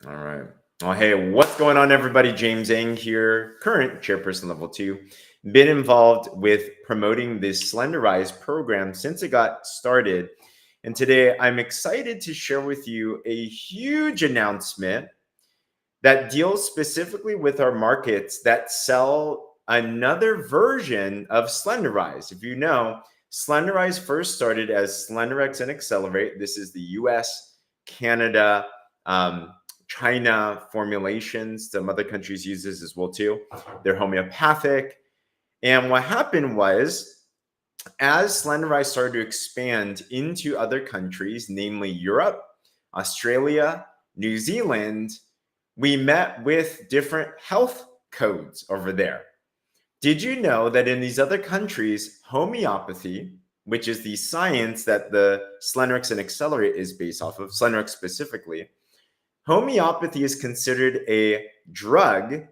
All right. Well, hey, what's going on, everybody? James Eng here, current chairperson level 2. Been involved with promoting this Slenderize program since it got started. And today I'm excited to share with you a huge announcement that deals specifically with our markets that sell another version of Slenderize. If you know, Slenderize first started as Slenderex and Accelerate. This is the US, Canada, China formulations. Some other countries use this as well too. They're homeopathic. And what happened was, as Slenderize started to expand into other countries, namely Europe, Australia, New Zealand, we met with different health codes over there. Did you know that in these other countries, homeopathy, which is the science that the Slenderex and Accelerate is based off of, Slenderex specifically, homeopathy is considered a drug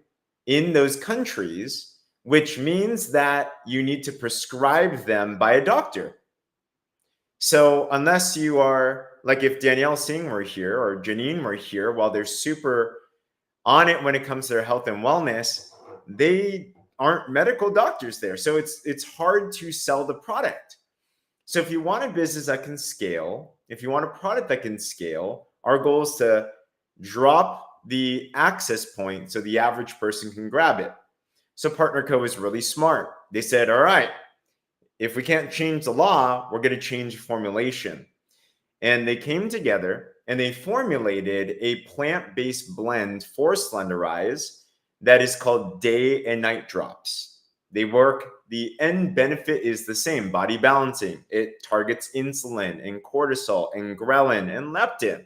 in those countries, which means that you need to prescribe them by a doctor. So unless you are, like if Danielle Singh were here or Janine were here, while they're super on it when it comes to their health and wellness, they aren't medical doctors there. So it's hard to sell the product. So if you want a business that can scale, if you want a product that can scale, our goal is to drop the access point so the average person can grab it. So PartnerCo is really smart. They said, all right, if we can't change the law, we're going to change formulation. And they came together and they formulated a plant-based blend for Slenderize that is called day and night drops. They work, the end benefit is the same, body balancing. It targets insulin and cortisol and ghrelin and leptin,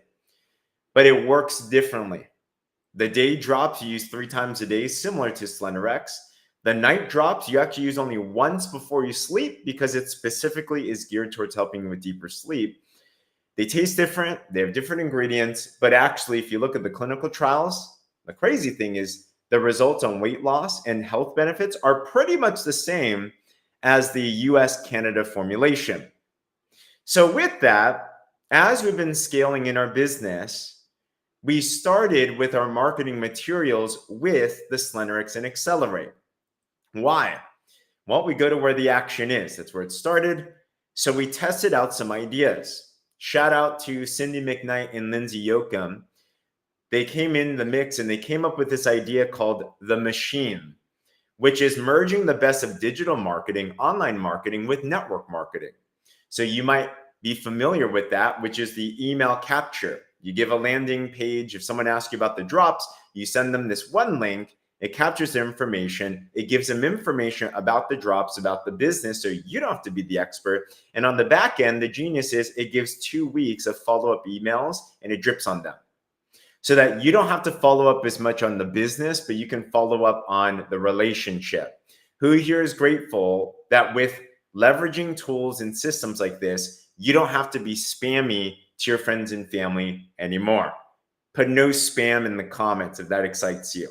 but it works differently. The day drops you use 3 times a day, similar to Slenderex. The night drops you actually use only once before you sleep because it specifically is geared towards helping you with deeper sleep. They taste different, they have different ingredients, but actually, if you look at the clinical trials, the crazy thing is the results on weight loss and health benefits are pretty much the same as the US-Canada formulation. So with that, as we've been scaling in our business, we started with our marketing materials with the Slenderex and Accelerate. Why? Well, we go to where the action is. That's where it started. So we tested out some ideas. Shout out to Cindy McKnight and Lindsay Yoakum. They came in the mix and they came up with this idea called the machine, which is merging the best of digital marketing, online marketing with network marketing. So you might be familiar with that, which is the email capture. You give a landing page. If someone asks you about the drops, you send them this one link. It captures their information. It gives them information about the drops, about the business, so you don't have to be the expert. And on the back end, the genius is it gives 2 weeks of follow-up emails and it drips on them, so that you don't have to follow up as much on the business, but you can follow up on the relationship. Who here is grateful that with leveraging tools and systems like this, you don't have to be spammy to your friends and family anymore? Put no spam in the comments if that excites you.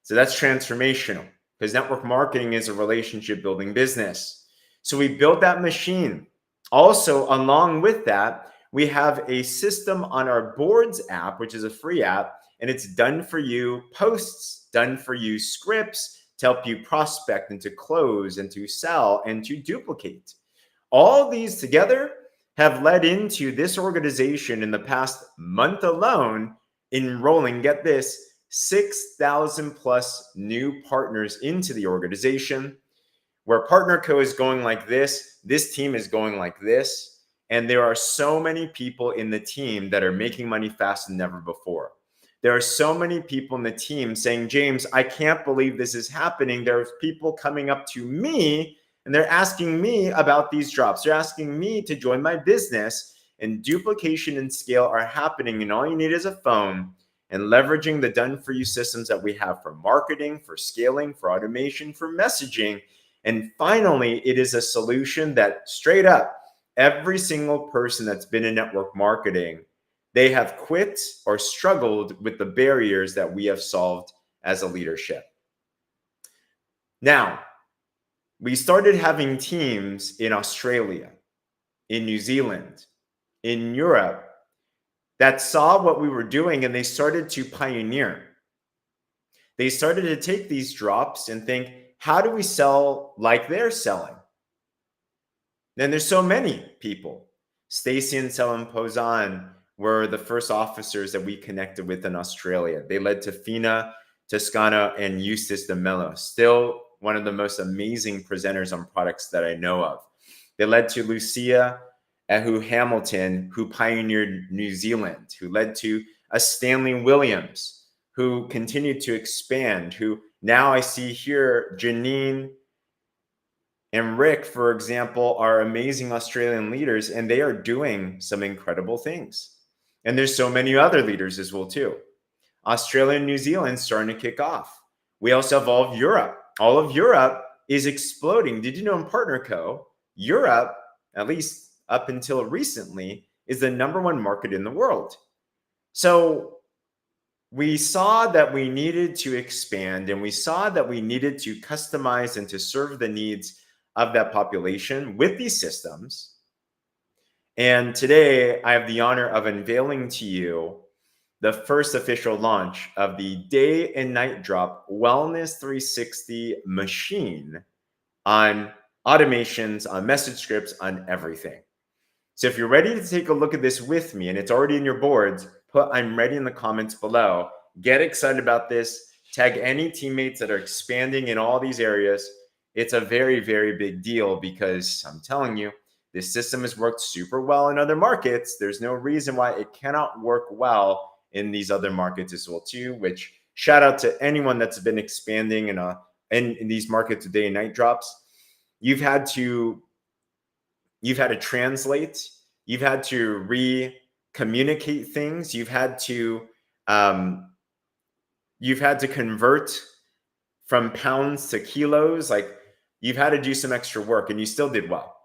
So that's transformational, because network marketing is a relationship building business. So we built that machine. Also, along with that, we have a system on our boards app, which is a free app, and it's done for you posts, done for you scripts to help you prospect and to close and to sell and to duplicate. All these together have led into this organization in the past month alone enrolling, get this, 6,000 plus new partners into the organization. Where PartnerCo is going like this team is going like this. And there are so many people in the team that are making money faster than ever before. There are so many people in the team saying, James, I can't believe this is happening. There's people coming up to me and they're asking me about these drops. They're asking me to join my business, and duplication and scale are happening. And all you need is a phone and leveraging the done-for-you systems that we have for marketing, for scaling, for automation, for messaging. And finally, it is a solution that straight up, every single person that's been in network marketing, they have quit or struggled with the barriers that we have solved as a leadership. Now, we started having teams in Australia, in New Zealand, in Europe, that saw what we were doing and they started to pioneer. They started to take these drops and think, how do we sell like they're selling? Then there's so many people. Stacy and Selim Pozan were the first officers that we connected with in Australia. They led to Fina Toscano and Eustace de Mello, still one of the most amazing presenters on products that I know of. They led to Lucia Ahu Hamilton, who pioneered New Zealand, who led to a Stanley Williams, who continued to expand, who now I see here, Janine and Rick, for example, are amazing Australian leaders, and they are doing some incredible things. And there's so many other leaders as well, too. Australia and New Zealand starting to kick off. We also have all of Europe. All of Europe is exploding. Did you know in PartnerCo, Europe, at least up until recently, is the #1 market in the world. So we saw that we needed to expand, and we saw that we needed to customize and to serve the needs of that population with these systems. And today I have the honor of unveiling to you the first official launch of the day and night drop Wellness 360 machine on automations, on message scripts, on everything. So if you're ready to take a look at this with me, and it's already in your boards, put "I'm ready" in the comments below. Get excited about this. Tag any teammates that are expanding in all these areas. It's a very, very big deal because I'm telling you, this system has worked super well in other markets. There's no reason why it cannot work well in these other markets as well too, which shout out to anyone that's been expanding in these markets with day and night drops. You've had to translate, you've had to re-communicate things, you've had to convert from pounds to kilos. Like, you've had to do some extra work, and you still did well.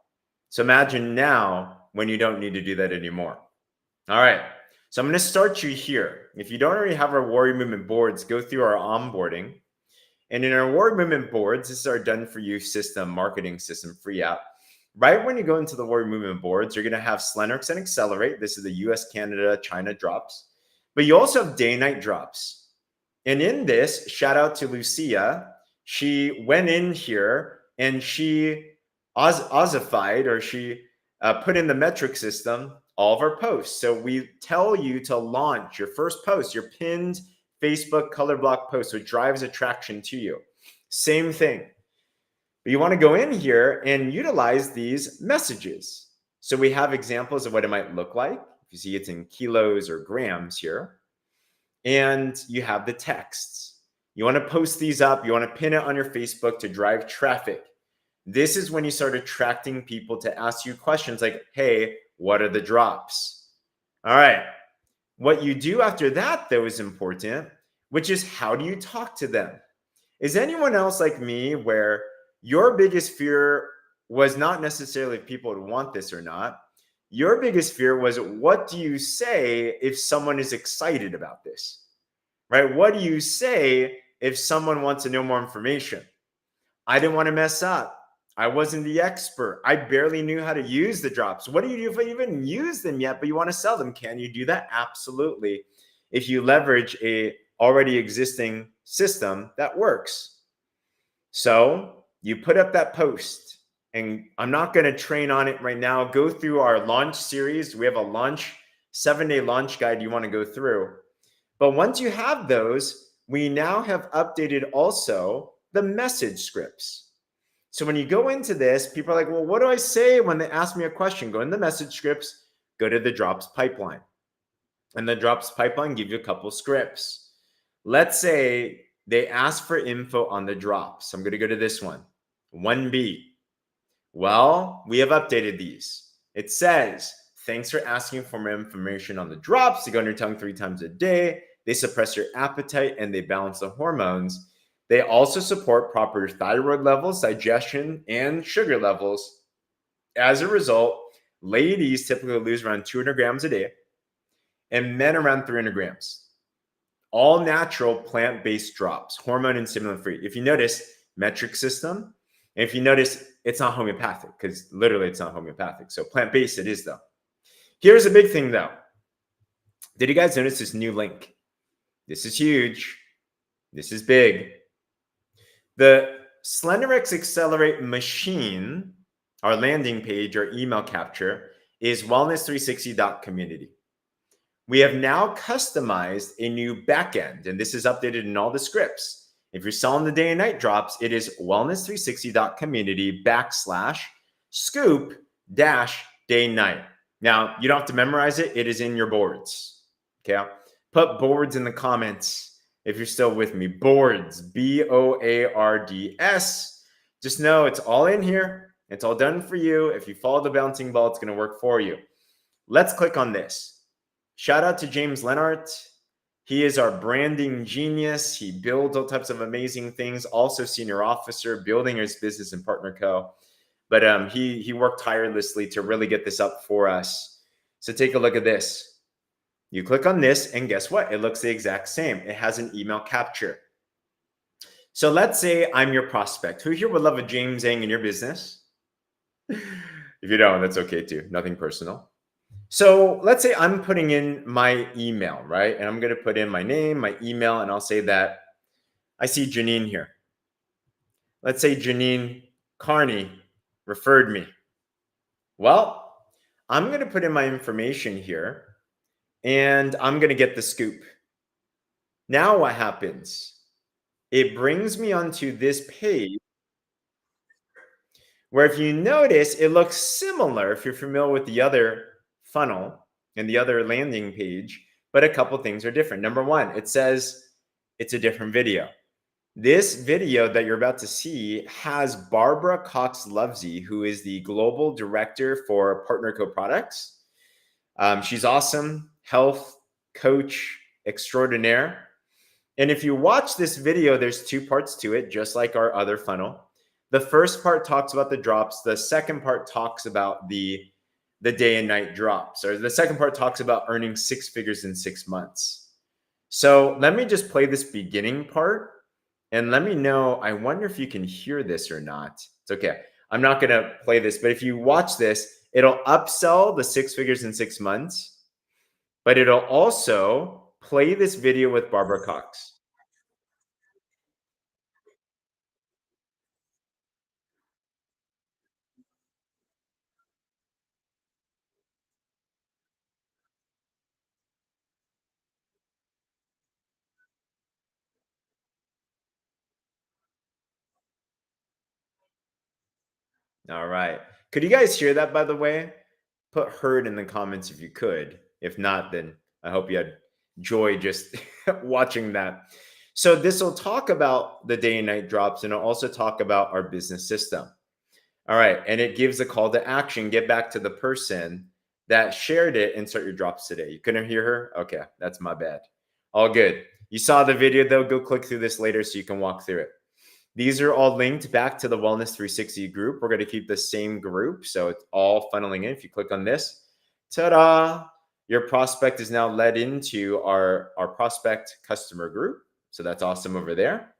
So imagine now when you don't need to do that anymore. All right, so I'm going to start you here. If you don't already have our Warrior Movement boards, go through our onboarding. And in our Warrior Movement boards, this is our done-for-you system, marketing system, free app. Right when you go into the Warrior Movement boards, you're going to have Slenderx and Accelerate. This is the US, Canada, China drops. But you also have day and night drops. And in this, shout out to Lucia. She went in here and she ossified, or she put in the metric system all of our posts. So we tell you to launch your first post, your pinned Facebook color block post, which drives attraction to you. Same thing. But you want to go in here and utilize these messages. So we have examples of what it might look like. If you see, it's in kilos or grams here. And you have the texts. You want to post these up. You want to pin it on your Facebook to drive traffic. This is when you start attracting people to ask you questions like, hey, what are the drops? All right. What you do after that, though, is important, which is how do you talk to them? Is anyone else like me where your biggest fear was not necessarily if people would want this or not? Your biggest fear was, what do you say if someone is excited about this, right? What do you say if someone wants to know more information? I didn't want to mess up. I wasn't the expert. I barely knew how to use the drops. What do you do if I even use them yet, but you want to sell them? Can you do that? Absolutely. If you leverage a already existing system that works. So you put up that post, and I'm not going to train on it right now. Go through our launch series. We have a 7-day launch guide you want to go through. But once you have those, we now have updated also the message scripts. So when you go into this, people are like, well, what do I say when they ask me a question? Go in the message scripts, go to the drops pipeline. And the drops pipeline give you a couple scripts. Let's say they ask for info on the drops. I'm going to go to this one, 1B. Well, we have updated these. It says, thanks for asking for more information on the drops. They go on your tongue 3 times a day. They suppress your appetite and they balance the hormones. They also support proper thyroid levels, digestion, and sugar levels. As a result, ladies typically lose around 200 grams a day and men around 300 grams. All natural plant-based drops, hormone and stimulant-free. If you notice, metric system, and if you notice, it's not homeopathic, because literally it's not homeopathic. So plant-based it is, though. Here's a big thing, though. Did you guys notice this new link? This is huge. This is big. The SlenderX Accelerate machine, our landing page, our email capture, is wellness360.community. We have now customized a new backend, and this is updated in all the scripts. If you're selling the day and night drops, it is wellness360.community /scoop dash day night. Now, you don't have to memorize it. It is in your boards. Okay. Put boards in the comments if you're still with me. Boards, BOARDS. Just know it's all in here. It's all done for you. If you follow the bouncing ball, it's going to work for you. Let's click on this. Shout out to James Lenart. He is our branding genius. He builds all types of amazing things. Also senior officer, building his business in PartnerCo. But he worked tirelessly to really get this up for us. So take a look at this. You click on this, and guess what? It looks the exact same. It has an email capture. So let's say I'm your prospect. Who here would love a James Zhang in your business? If you don't, that's okay too. Nothing personal. So let's say I'm putting in my email, right? And I'm going to put in my name, my email, and I'll say that I see Janine here. Let's say Janine Carney referred me. Well, I'm going to put in my information here, and I'm going to get the scoop. Now what happens? It brings me onto this page where, if you notice, it looks similar if you're familiar with the other funnel and the other landing page, but a couple things are different. Number one, it says it's a different video. This video that you're about to see has Barbara Cox-Lovesey, who is the global director for PartnerCo products. She's awesome, health coach extraordinaire. And if you watch this video, there's two parts to it, just like our other funnel. The first part talks about the drops. The second part talks about the day and night drops, or the second part talks about earning 6 figures in 6 months. So let me just play this beginning part and let me know. I wonder if you can hear this or not. It's okay. I'm not going to play this, but if you watch this, it'll upsell the 6 figures in 6 months, but it'll also play this video with Barbara Cox. All right. Could you guys hear that, by the way? Put heard in the comments if you could. If not, then I hope you had joy just watching that. So this will talk about the day and night drops, and it'll also talk about our business system. All right. And it gives a call to action. Get back to the person that shared it and start your drops today. You couldn't hear her? Okay. That's my bad. All good. You saw the video though. Go click through this later so you can walk through it. These are all linked back to the Wellness 360 group. We're going to keep the same group, so it's all funneling in. If you click on this, ta-da, your prospect is now led into our prospect customer group. So that's awesome over there.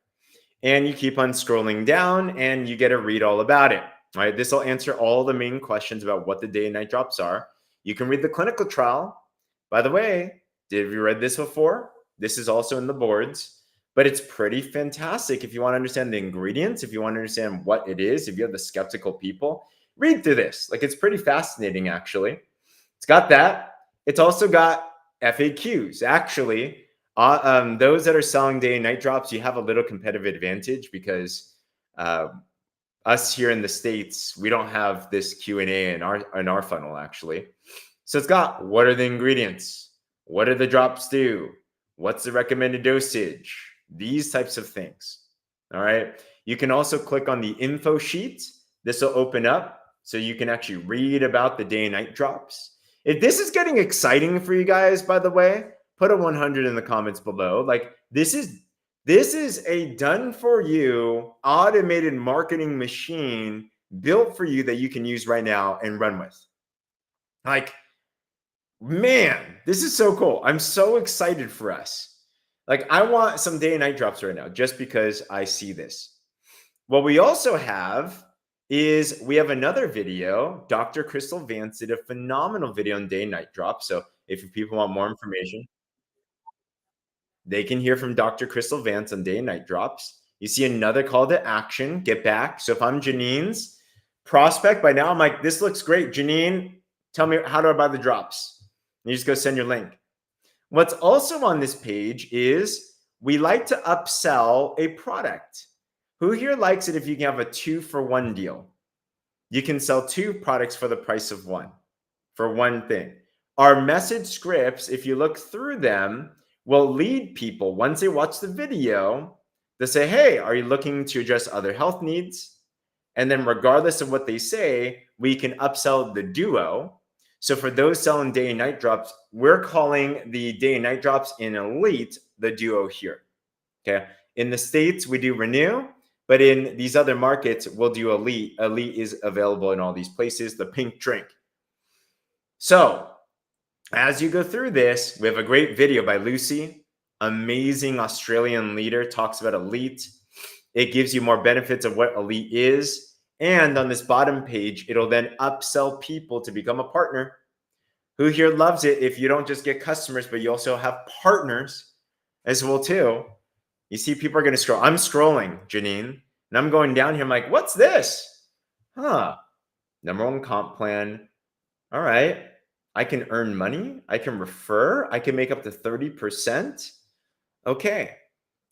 And you keep on scrolling down and you get to read all about it. All right, this will answer all the main questions about what the day and night drops are. You can read the clinical trial. By the way, have you read this before? This is also in the boards. But it's pretty fantastic if you want to understand the ingredients, if you want to understand what it is, if you have the skeptical people, read through this. Like, it's pretty fascinating, actually. It's got that. It's also got FAQs. Actually, those that are selling day and night drops, you have a little competitive advantage because us here in the States, we don't have this Q&A in our funnel, actually. So it's got, what are the ingredients? What do the drops do? What's the recommended dosage? These types of things. All right. You can also click on the info sheet. This will open up so you can actually read about the day and night drops. If this is getting exciting for you guys, by the way, put a 100 in the comments below. Like, this is a done for you automated marketing machine built for you that you can use right now and run with. Like, man, this is so cool. I'm so excited for us. Like, I want some day and night drops right now just because I see this. What we also have is we have another video. Dr. Crystal Vance did a phenomenal video on day and night drops. So If people want more information, they can hear from Dr. Crystal Vance on day and night drops. You see another call to action, get back. So if I'm Janine's prospect by now, I'm like, this looks great. Janine, tell me, how do I buy the drops? And you just go send your link. What's also on this page is we like to upsell a product. Who here likes it if you can have a 2-for-1 deal? You can sell 2 products for the price of 1 for one thing. Our message scripts, if you look through them, will lead people once they watch the video to say, hey, are you looking to address other health needs? And then regardless of what they say, we can upsell the duo. So for those selling day and night drops, we're calling the day and night drops in Elite the duo here. Okay. In the States, we do Renew, but in these other markets, we'll do Elite. Elite is available in all these places, the pink drink. So as you go through this, we have a great video by Lucy, amazing Australian leader, talks about Elite. It gives you more benefits of what Elite is. And on this bottom page, it'll then upsell people to become a partner. Who here loves it if you don't just get customers, but you also have partners as well too? You see people are going to scroll. I'm scrolling, Janine, and I'm going down here. I'm like, what's this? Number 1 comp plan. All right. I can earn money. I can refer. I can make up to 30%. Okay.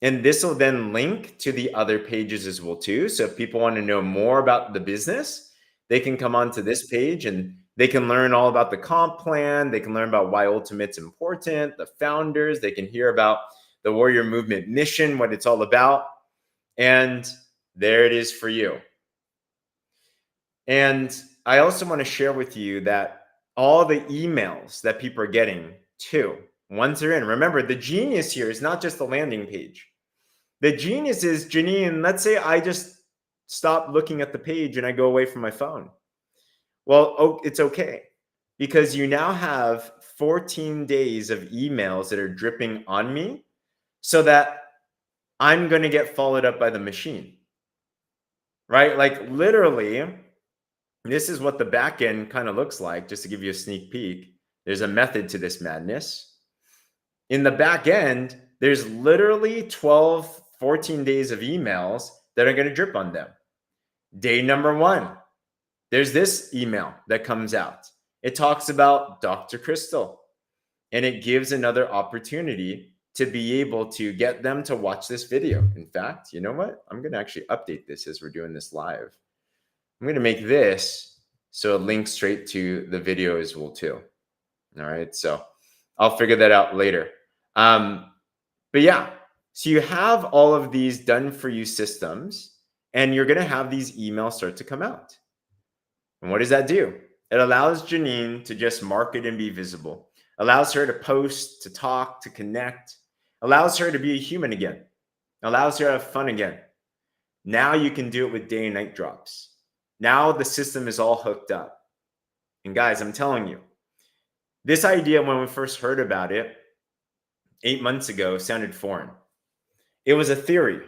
And this will then link to the other pages as well too. So if people want to know more about the business, they can come onto this page and they can learn all about the comp plan. They can learn about why Ultimate's important, the founders. They can hear about the Warrior Movement mission, what it's all about. And there it is for you. And I also want to share with you that all the emails that people are getting too, once they're in, remember the genius here is not just the landing page. The genius is, Janine, let's say I just stop looking at the page and I go away from my phone. Well, it's okay because you now have 14 days of emails that are dripping on me so that I'm going to get followed up by the machine, right? Like literally, this is what the back end kind of looks like, just to give you a sneak peek. There's a method to this madness. In the back end, there's literally 12, 14 days of emails that are going to drip on them. Day number 1, there's this email that comes out. It talks about Dr. Crystal, and it gives another opportunity to be able to get them to watch this video. In fact, you know what? I'm going to actually update this as we're doing this live. I'm going to make this so it links straight to the video as well too. All right. So I'll figure that out later. But yeah, so you have all of these done for you systems, and you're going to have these emails start to come out. And what does that do? It allows Janine to just market and be visible, allows her to post, to talk, to connect, allows her to be a human again, allows her to have fun again. Now you can do it with day and night drops. Now the system is all hooked up. And guys, I'm telling you, this idea, when we first heard about it 8 months ago, sounded foreign. It was a theory.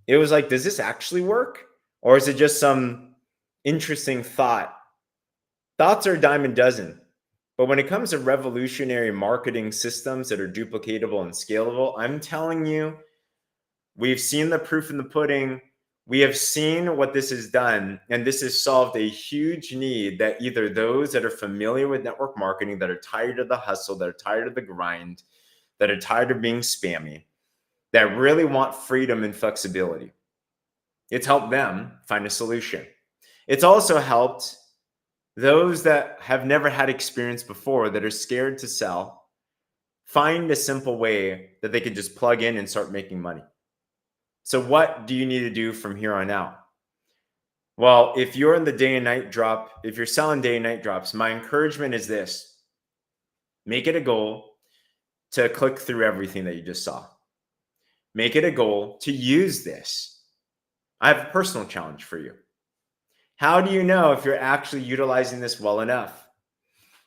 It was like, does this actually work? Or is it just some interesting thought? Thoughts are a dime a dozen. But when it comes to revolutionary marketing systems that are duplicatable and scalable, I'm telling you, we've seen the proof in the pudding. We have seen what this has done, and this has solved a huge need that either those that are familiar with network marketing, that are tired of the hustle, that are tired of the grind, that are tired of being spammy, that really want freedom and flexibility. It's helped them find a solution. It's also helped those that have never had experience before, that are scared to sell, find a simple way that they can just plug in and start making money. So what do you need to do from here on out? Well, if you're in the day and night drop, if you're selling day and night drops, my encouragement is this: make it a goal to click through everything that you just saw. Make it a goal to use this. I have a personal challenge for you. How do you know if you're actually utilizing this well enough?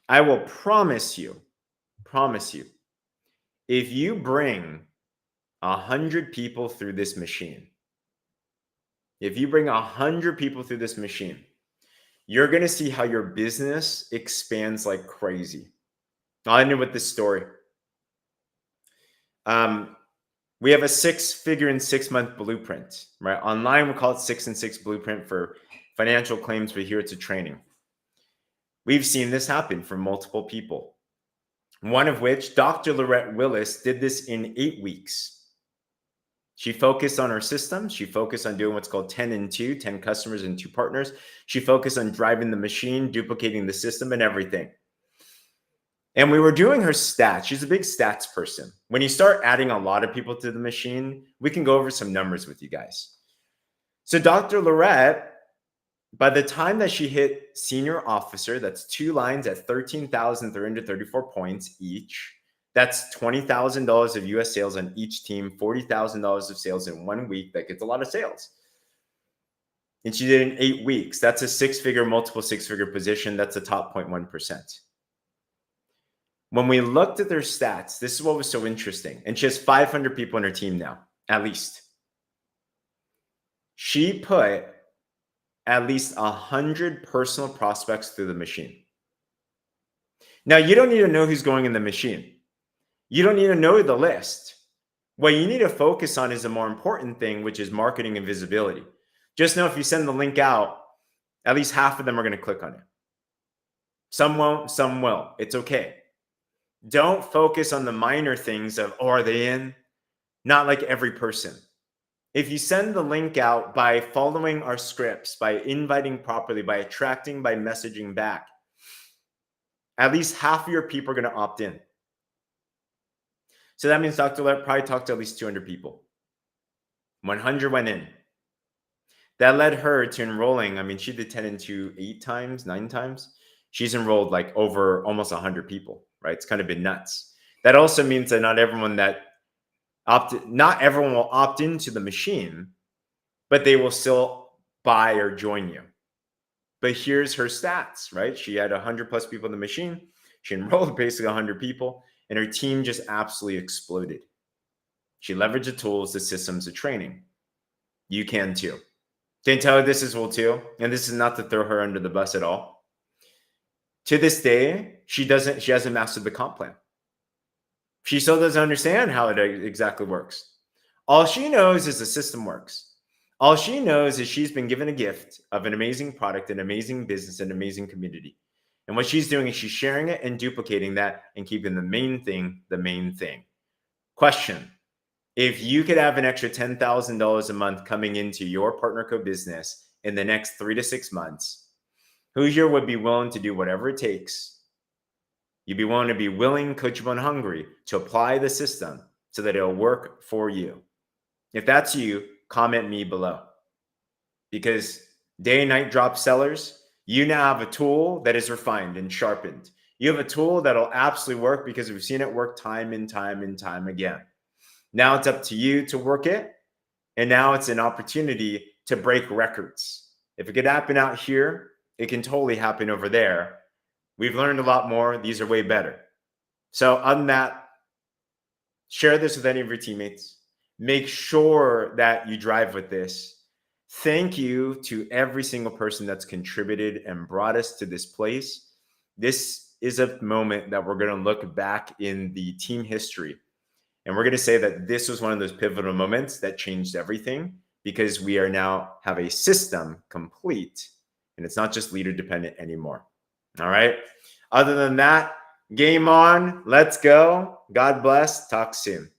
I will promise you, if you bring 100 people through this machine, if you bring 100 people through this machine, you're going to see how your business expands like crazy. I'll end it with this story. We have a 6-figure in 6-month blueprint, right? Online, we call it 6 and 6 blueprint for financial claims, but here it's a training. We've seen this happen for multiple people. One of which, Dr. Lorette Willis, did this in 8 weeks. She focused on her system. She focused on doing what's called 10 and 2, 10 customers and 2 partners. She focused on driving the machine, duplicating the system and everything. And we were doing her stats. She's a big stats person. When you start adding a lot of people to the machine, we can go over some numbers with you guys. So Dr. Lorette, by the time that she hit senior officer, that's 2 lines at 13,334 points each. That's $20,000 of US sales on each team, $40,000 of sales in 1 week. That gets a lot of sales. And she did it in 8 weeks. That's a 6-figure, multiple 6-figure position. That's the top 0.1%. When we looked at their stats, this is what was so interesting. And she has 500 people on her team now, at least. She put at least 100 personal prospects through the machine. Now, you don't need to know who's going in the machine. You don't need to know the list. What you need to focus on is a more important thing, which is marketing and visibility. Just know if you send the link out, at least half of them are going to click on it. Some won't, some will. It's okay. Don't focus on the minor things of, oh, are they in? Not like every person. If you send the link out by following our scripts, by inviting properly, by attracting, by messaging back, at least half of your people are going to opt in. So that means Dr. Lett probably talked to at least 200 people. 100 went in. That led her to enrolling. I mean, she did 10 into 8 times, 9 times. She's enrolled like over almost 100 people, right? It's kind of been nuts. That also means that not everyone will opt into the machine, but they will still buy or join you. But here's her stats, right? She had 100 plus people in the machine. She enrolled basically 100 people, and her team just absolutely exploded. She leveraged the tools, the systems, the training. You can too. Can tell her this as well too. And this is not to throw her under the bus at all. To this day, she hasn't mastered the comp plan. She still doesn't understand how it exactly works. All she knows is the system works. All she knows is she's been given a gift of an amazing product, an amazing business, an amazing community. And what she's doing is she's sharing it and duplicating that and keeping the main thing the main thing. Question: if you could have an extra $10,000 a month coming into your PartnerCo business in the next 3 to 6 months, who here would be willing to do whatever it takes? You'd be willing to be willing, coachable, and hungry to apply the system so that it'll work for you. If that's you, comment me below. Because day and night drop sellers, you now have a tool that is refined and sharpened. You have a tool that'll absolutely work because we've seen it work time and time and time again. Now it's up to you to work it. And now it's an opportunity to break records. If it could happen out here, it can totally happen over there. We've learned a lot more. These are way better. So other than that, share this with any of your teammates. Make sure that you drive with this. Thank you to every single person that's contributed and brought us to this place. This is a moment that we're going to look back in the team history. And we're going to say that this was one of those pivotal moments that changed everything, because we are now have a system complete and it's not just leader dependent anymore. All right. Other than that, game on. Let's go. God bless. Talk soon.